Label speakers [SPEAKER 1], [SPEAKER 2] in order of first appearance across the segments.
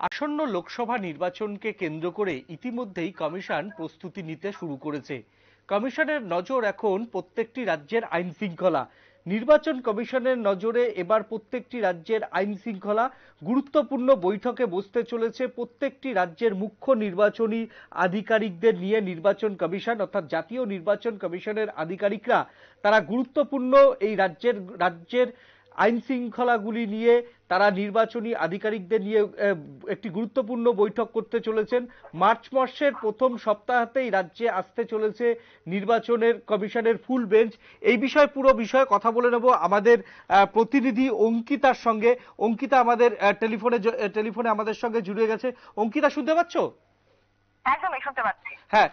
[SPEAKER 1] আসন্ন লোকসভা নির্বাচনকে কেন্দ্র করে ইতিমধ্যেই কমিশন প্রস্তুতি নিতে শুরু করেছে। কমিশনের নজর এখন প্রত্যেকটি রাজ্যের আইন শৃঙ্খলা। নির্বাচন কমিশনের নজরে এবার প্রত্যেকটি রাজ্যের আইন শৃঙ্খলা। গুরুত্বপূর্ণ বৈঠকে বসতে চলেছে প্রত্যেকটি রাজ্যের মুখ্য নির্বাচনী আধিকারিকদের নিয়ে নির্বাচন কমিশন, অর্থাৎ জাতীয় নির্বাচন কমিশনের আধিকারিকরা। তারা গুরুত্বপূর্ণ এই রাজ্যের আইন শৃঙ্খলাগুলি নিয়ে তারা নির্বাচনী আধিকারিকদের নিয়ে একটি গুরুত্বপূর্ণ বৈঠক করতে চলেছেন। মার্চ মাসের প্রথম সপ্তাহতেই রাজ্যে আসতে চলেছে নির্বাচনের কমিশনের ফুল বেঞ্চ। এই পুরো বিষয়ে কথা বলে নেব আমাদের প্রতিনিধি অঙ্কিতার সঙ্গে। অঙ্কিতা আমাদের টেলিফোনে আমাদের সঙ্গে জুড়ে গেছে। অঙ্কিতা, শুনতে পাচ্ছ?
[SPEAKER 2] একদমই শুনতে পাচ্ছি।
[SPEAKER 1] হ্যাঁ,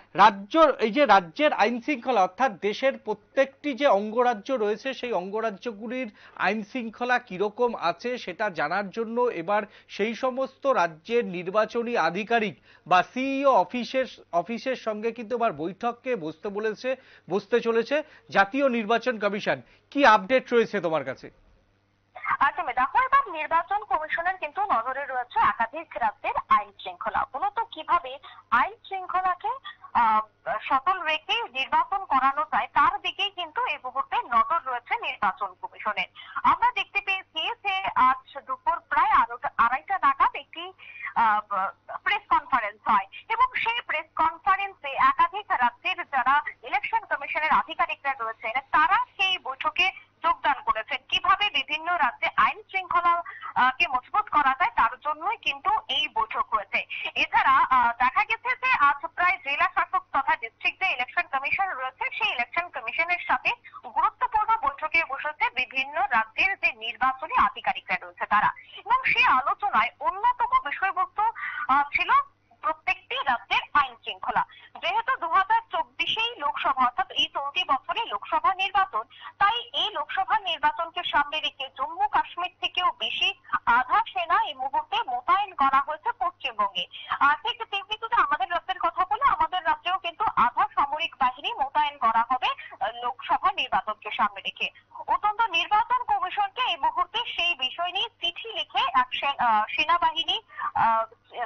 [SPEAKER 1] এই যে রাজ্যের আইন শৃঙ্খলা, অর্থাৎ দেশের প্রত্যেকটি যে অঙ্গরাজ্য রয়েছে সেই অঙ্গরাজ্যগুলির আইন শৃঙ্খলা কিরকম আছে সেটা জানার জন্য এবার সেই সমস্ত রাজ্যের নির্বাচনী আধিকারিক বা সিইও অফিসের সঙ্গে কিন্তু এবার বৈঠকে বসতে চলেছে জাতীয় নির্বাচন কমিশন। কি আপডেট রয়েছে তোমার কাছে?
[SPEAKER 2] একদমই, দেখো, এবার নির্বাচন কমিশনের কিন্তু নজরে রয়েছে একাধিক রাজ্যের আইন শৃঙ্খলা। মূলত কিভাবে আইন শৃঙ্খলাকে সচল রেখে নির্বাচন করানো যায় তার দিকেই কিন্তু এই মুহূর্তে নজর রয়েছে নির্বাচন কমিশনের। আমরা দেখতে পেয়েছি যে আজ দুপুর প্রায় 2:30 নাগাদ একটি প্রেস কনফারেন্স হয় এবং সেই প্রেস কনফারেন্সে একাধিক রাজ্যের যারা ইলেকশন কমিশনের আধিকারিকরা রয়েছেন তারা সেই বৈঠকে যোগদান করেছেন। কিভাবে বিভিন্ন রাজ্যে আইন শৃঙ্খলা কে মজবুত করা যায় তার জন্যই কিন্তু এই বৈঠক হয়েছে। এছাড়া দেখা গেছে যে আজ প্রায় জেলা শাসক তথা ডিস্ট্রিক্ট যে ইলেকশন কমিশন রয়েছে সেই ইলেকশন কমিশনের সাথে গুরুত্বপূর্ণ বৈঠকে বসেছে বিভিন্ন রাজ্যের যে নির্বাচনী আধিকারিকরা রয়েছে তারা, এবং সেই আলোচনায় অন্যতম বিষয়বস্তু ছিল প্রত্যেকটি রাজ্যের আইন শৃঙ্খলা। যেহেতু 2024 লোকসভা, অর্থাৎ এই চলতি বছরে লোকসভা নির্বাচন, তাই এই লোকসভা নির্বাচনকে সামনে রেখে জম্মু কাশ্মীর থেকেও বেশি আধা সেনা এই মুহূর্তে মোতায়েন করা হয়েছে পশ্চিমবঙ্গে। ঠিক তেমনি যদি আমাদের রাজ্যের কথা বলে, আমাদের রাজ্যেও কিন্তু আধা সামরিক বাহিনী মোতায়েন করা হবে লোকসভা নির্বাচনকে সামনে রেখে। অত্যন্ত নির্বাচন কমিশনকে এই মুহূর্তে সেই বিষয় নিয়ে চিঠি লিখে সেনাবাহিনী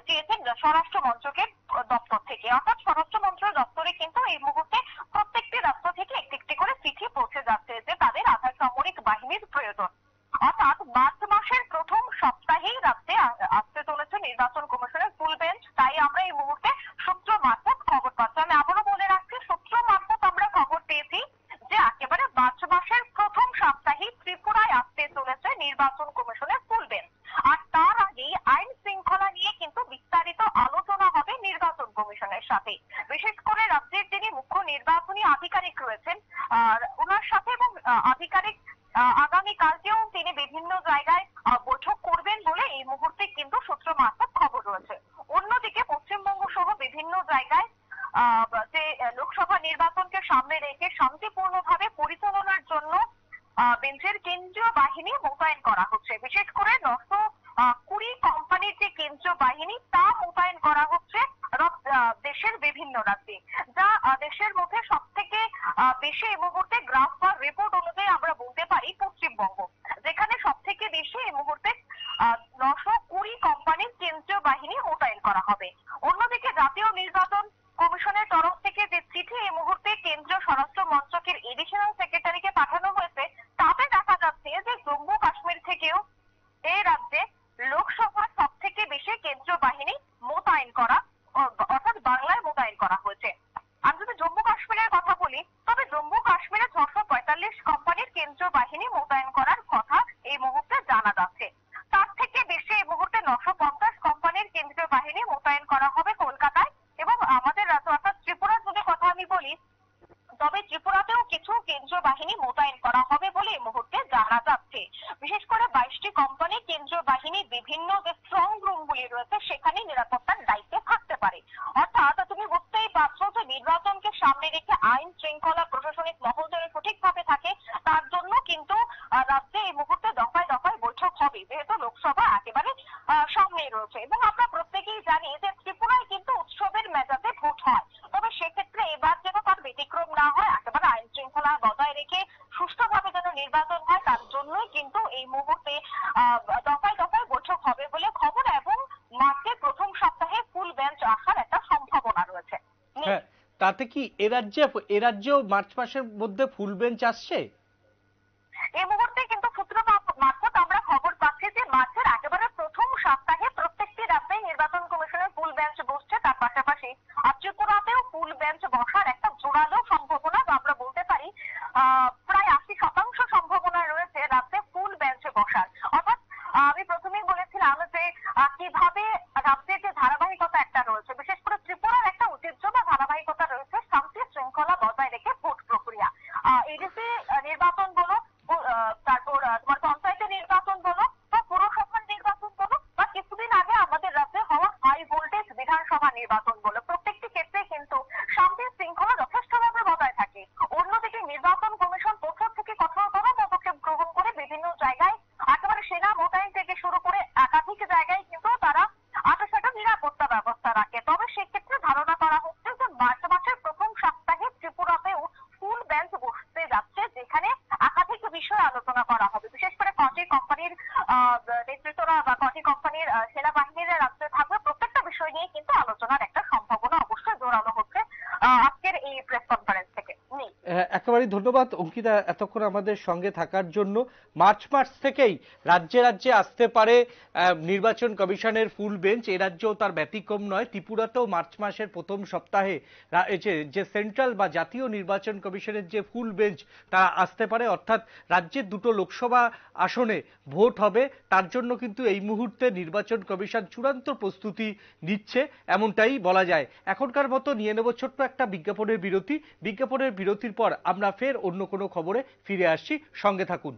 [SPEAKER 2] চেয়েছেন স্বরাষ্ট্র মন্ত্রকের দপ্তর থেকে, অর্থাৎ স্বরাষ্ট্র মন্ত্রকের দপ্তরে কিন্তু এই মুহূর্তে প্রত্যেকটি রাজ্য থেকে একটি একটি করে চিঠি পৌঁছে যাচ্ছে যে তাদের আধা সামরিক বাহিনীর প্রয়োজন। অর্থাৎ মার্চ মাসের প্রথম সপ্তাহেই রাজ্যে আসতে চলেছে নির্বাচন কমিশনের ফুল বেঞ্চ। তাই আমরা এই মুহূর্তে সূত্র মারফত খবর পাচ্ছি। আমি আবারও বলে রাখছি, সূত্র মারফত আমরা খবর পেয়েছি যে একেবারে মার্চ মাসের প্রথম সপ্তাহেই ত্রিপুরায় আসতে চলেছে নির্বাচন কমিশনের ফুল বেঞ্চ। আর তার আগেই আইন শৃঙ্খলা নিয়ে কিন্তু বিস্তারিত আলোচনা হবে নির্বাচন কমিশনের সাথে। বিশেষ করে রাজ্যের যিনি মুখ্য নির্বাচনী আধিকারিক রয়েছেন ওনার সাথে, এবং আধিকারিক আগামীকালকেও তিনি বিভিন্ন জায়গায় বৈঠক করবেন বলে এই মুহূর্তে কিন্তু সূত্র মারফত খবর রয়েছে। অন্যদিকে পশ্চিমবঙ্গ সহ বিভিন্ন জায়গায় যে লোকসভা নির্বাচনকে সামনে রেখে শান্তিপূর্ণভাবে পরিচালনার জন্য বেঞ্চের কেন্দ্রীয় বাহিনী মোতায়েন করা হচ্ছে। বিশেষ করে 920 কোম্পানির যে কেন্দ্রীয় বাহিনী তা মোতায়েন করা হচ্ছে দেশের বিভিন্ন রাজ্যে, যা দেশের মধ্যে সব থেকে বেশি এই মুহূর্তে গ্রাফ বা রিপোর্ট অনুযায়ী আমরা বলতে পারি পশ্চিমবঙ্গ, যেখানে সব থেকে বেশি এই মুহূর্তে 920 কোম্পানির কেন্দ্রীয় বাহিনী মোতায়েন করা হবে। অন্যদিকে জাতীয় নির্বাচন কমিশনের তরফ থেকে যে চিঠি এই মুহূর্তে কেন্দ্রীয় স্বরাষ্ট্র মন্ত্রকের এডিশনাল সেক্রেটারিকে পাঠানো হয়েছে তাতে দেখা যাচ্ছে যে জম্মু কাশ্মীর থেকেও এই রাজ্যে লোকসভার সব থেকে বেশি কেন্দ্রীয় বাহিনী মোতায়েন করা, অর্থাৎ বাংলায় মোতায়েন করা হয়েছে। আমি যদি জম্মু কাশ্মীরের কথা বলি, তবে জম্মু কাশ্মীরে 645 কোম্পানির কেন্দ্রীয় বাহিনী মোতায়েন করার কথা এই মুহূর্তে জানা যাচ্ছে। তার থেকে বেশি এই মুহূর্তে 950 কোম্পানির কেন্দ্রীয় বাহিনী মোতায়েন করা হবে কলকাতায়। এবং আমাদের রাজ্য অর্থাৎ ত্রিপুরার যদি কথা আমি বলি, তবে ত্রিপুরাতেও কিছু কেন্দ্রীয় বাহিনী মোতায়েন করা হবে বলে এই মুহূর্তে জানা যাচ্ছে। বিশেষ করে 22টি কোম্পানি কেন্দ্রীয় বাহিনী বিভিন্ন যে স্ট্রং রুম গুলি রয়েছে সেখানে নিরাপত্তার দায়িত্বে থাকতে পারে। অর্থাৎ তুমি বুঝতেই পারছো যে নির্বাচনকে সামনে রেখে আইন শৃঙ্খলা প্রশাসনিক মহল যেন সঠিকভাবে থাকে তার জন্য কিন্তু রাজ্যে এই মুহূর্তে দফায় দফায় বৈঠক হবে, যেহেতু লোকসভা একেবারে সামনেই রয়েছে। এবং আমরা প্রত্যেকেই জানি যে ত্রিপুরায় কিন্তু উৎসবের মেজাজে ভোট হয়, তবে সেক্ষেত্রে এবার যেন তার ব্যতিক্রম না হয়, একেবারে আইন শৃঙ্খলা বজায় রেখে সুষ্ঠুভাবে যেন নির্বাচন হয় তার জন্যই কিন্তু এই মুহূর্তে দফায় দফায় বৈঠক হবে বলে খবর। এবং মার্চের
[SPEAKER 1] তাতে কি এ রাজ্যেও মার্চ মাসের মধ্যে ফুল বেঞ্চ আসছে?
[SPEAKER 2] এই মুহূর্তে কিন্তু সূত্র মারফত আমরা খবর পাচ্ছি যে মার্চের একেবারে প্রথম সপ্তাহে প্রত্যেকটি রাজ্যে নির্বাচন কমিশনের ফুল বেঞ্চ বসছে। তার পাশাপাশি ত্রিপুরাতেও ফুল বেঞ্চ বসার একটা জোরালো সম্ভাবনা, বা আমরা বলতে পারি প্রায় 80% সম্ভাবনা রয়েছে রাজ্যে ফুল বেঞ্চে বসার। অর্থাৎ আমি প্রথমেই বলেছিলাম যে কিভাবে রাজ্যের যে ধারাবাহিকতা একটা রয়েছে, বিশেষ করে ত্রিপুরার একটা ঐতিহ্য বা ধারাবাহিকতা রয়েছে শান্তি শৃঙ্খলা বজায় রেখে ভোট প্রক্রিয়া। এডিসি নির্বাচন বলো, তারপর তোমার পঞ্চায়েতের নির্বাচন বলো, বা পুরসভার নির্বাচন বলো, বা কিছুদিন আগে আমাদের রাজ্যে হওয়া হাই ভোল্টেজ বিধানসভা নির্বাচন বলো, প্রত্যেকটি ক্ষেত্রে কিন্তু শান্তি শৃঙ্খলা যথেষ্টভাবে বজায় থাকে। অন্যদিকে নির্বাচন কমিশন কঠোর থেকে কঠোরতর পদক্ষেপ গ্রহণ করে বিভিন্ন জায়গায় একেবারে সেনা মোতায়েন থেকে শুরু করে একাধিক জায়গায় কিন্তু তারা আটাশাটা নিরাপত্তা ব্যবস্থা রাখে। তবে সেক্ষেত্রে ধারণা করা হচ্ছে যে মার্চ মাসের প্রথম সপ্তাহে ত্রিপুরাতেও ফুল বেঞ্চ বসতে যাচ্ছে, যেখানে একাধিক বিষয় আলোচনা করা হবে। বিশেষ করে কটি কোম্পানির নেতৃত্বরা বা কটি কোম্পানির সেনাবাহিনীর রাজ্যে থাকবে, প্রত্যেকটা বিষয় নিয়ে কিন্তু আলোচনার একটা সম্ভাবনা অবশ্যই জোরালো হচ্ছে আজকের এই প্রেস কনফারেন্স থেকে।
[SPEAKER 1] একেবারেই ধন্যবাদ অঙ্কিতা এতক্ষণ আমাদের সঙ্গে থাকার জন্য। মার্চ মাস থেকেই রাজ্যে রাজ্যে আসতে পারে নির্বাচন কমিশনের ফুল বেঞ্চ, এ রাজ্যেও তার ব্যতিক্রম নয়। ত্রিপুরাতেও মার্চ মাসের প্রথম সপ্তাহে যে সেন্ট্রাল বা জাতীয় নির্বাচন কমিশনের যে ফুল বেঞ্চ তারা আসতে পারে, অর্থাৎ রাজ্যের দুটো লোকসভা আসনে ভোট হবে। তার জন্য কিন্তু এই মুহূর্তে নির্বাচন কমিশন চূড়ান্ত প্রস্তুতি নিচ্ছে, এমনটাই বলা যায়। এখনকার মতো নিয়ে নেব ছোট্ট একটা বিজ্ঞাপনের বিরতির পর আমরা ফের অন্য কোনো খবরে ফিরে আসছি, সঙ্গে থাকুন।